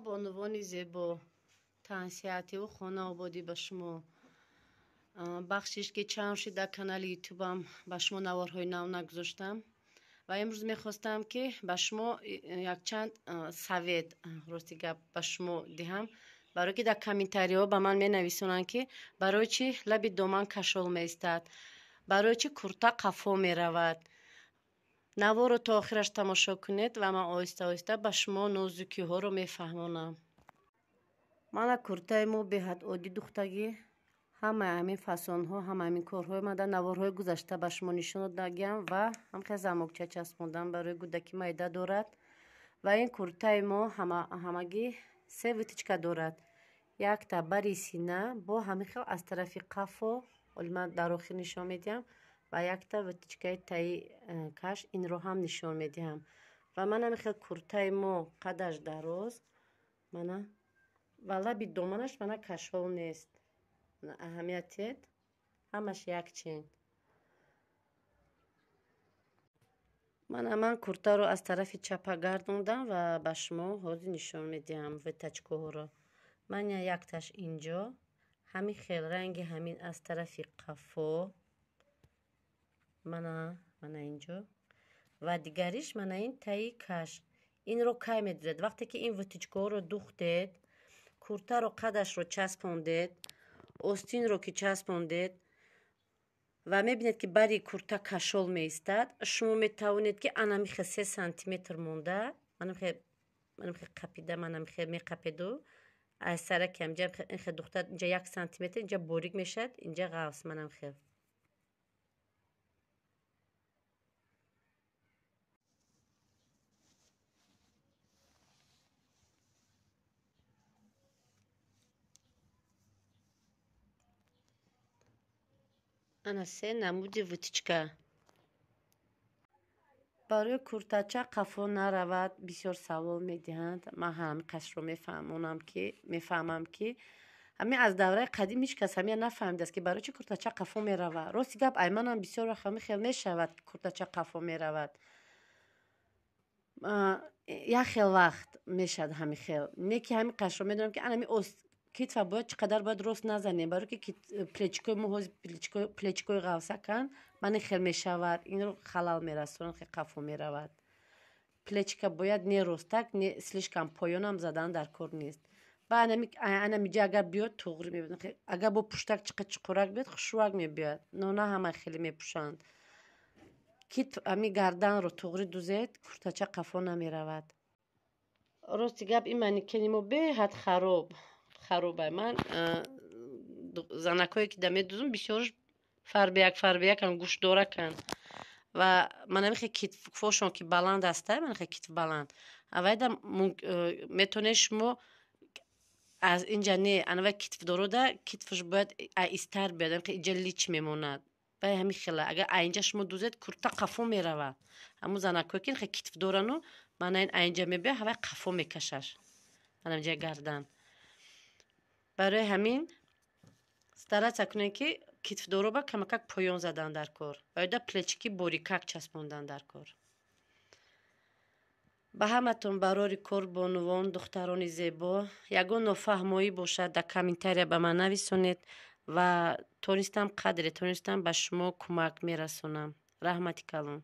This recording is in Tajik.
бонувони зебо, таҳсиятиву хонаободӣ ба шумо. Бахшиш ки чанд шуда канали ютубам ба шумо наворҳои нав нагузоштам ва имрӯз мехостам ки ба шумо якчанд совет рости гап ба шумо диҳам, барое ки дар комментариҳо ба ман менависонанд ки барои чи лаби доман кашол меистад, барои чи курта қафо меравад. Наворо то охираш тамошо кунед ва ман оҳиста оҳиста ба шумо нозукиҳоро мефаҳмонам. Мана куртаи мо беҳад оддӣ духтагӣ, ҳамаи ҳамин фасонҳо, ҳамаи ҳамин корҳои ман дар наворҳои гузашта ба шумо нишон додагиам ва ҳамхел замокча часпондам барои гӯдаки майда дорад. Ва ин куртаи мо ҳамагӣ се витичка дорад. Якта бари сина бо ҳамин хел аз тарафи қафо, оли ман дар охир нишон медиҳам, ва якта витичкаи таи каш, инро ҳам нишон медиҳам. Ва ман ҳамин хел куртаи мо қадаш дароз, мана ва лаби доманаш мана кашол нест. Аҳамиятет ҳамаш якчен. Ман куртаро аз тарафи чапа гардондам ва ба шумо ҳозир нишон медиҳам витачкаҳоро. Мана якташ инҷо, ҳамин хел ранги ҳамин аз тарафи қафо, мана инҷо, ва дигариш мана ин таи каш. Инро кай медӯзед? Вақте ки ин витичкаҳоро духтед, куртаро қадашро часпондед, остинро ки часпондед ва мебинед ки бари курта кашол меистад, шумо метавонед ки анами хел 3 сантиметр монда, манам хел қапида, манам хел меқапеду аз саракам ин хел духта, инҷа 1 сантиметр, инҷа борик мешад, инҷа ғафс, манам хел. Ана се намуди витичка. барои куртача қафо наравад бисёр савол медиҳанд. Ман ҳамин қашро мефаҳмам ки ҳамин аз давраи қадим ҳеҷ кас ҳамин нафаҳмидааст ки барои чи куртача қафо меравад. Рости гап ай манам бисёр вақт ҳамин хел мешавад, куртача қафо меравад. як хел вақт мешавад ҳамин хел. Не ки ҳамин қашро медонам ки анами китфа бояд чӣ қадар бояд рост назанем, барои ки плечикои мо ҳозир плечикои ғавсакан, ман ин хел мешавад, инро халал мерасонад, хел қафо меравад. Плечика бояд не ростак, не слишком поёнам задан дар кор нест. Ба анамиҷа агар биёд туғри мебинад, агар бо пуштак чиқа чуқурак биёд хушруак мебиёд, но на ҳама хеле мепӯшанд. Ами гарданро туғри дӯзед, куртача қафо намеравад. Рости гап ин манекени мо беҳад харобай. Ман занакое ки да медӯзам бисёрш фарбеякан, гӯшдоракан ва манам хел китфошон ки баланд аста, ман хел китф баланд. Авайда метонед шумо аз инҷа не анава китфдорода китфш бояд аистар биёд, инҷа лич мемонад. Баи ҳамин хела агар аинҷа шумо дӯзед курта қафо меравад. Ҳамун занакое ки хел китфдорану мана ин аинҷа мебиёд ҳавай қафо мекашаш. Манам ҷа гардан. барои ҳамин старатся кунед ки китфдороба камакак поён задан дар кор ва ёда плечики борикак часпондан дар кор. ба ҳаматон барори корбонувон, духтарони зебо, ягон нофаҳмоӣ бошад дар комментария ба ман нависонед ва тонистам қадре тонистам ба шумо кӯмак мерасонам. раҳмати калон.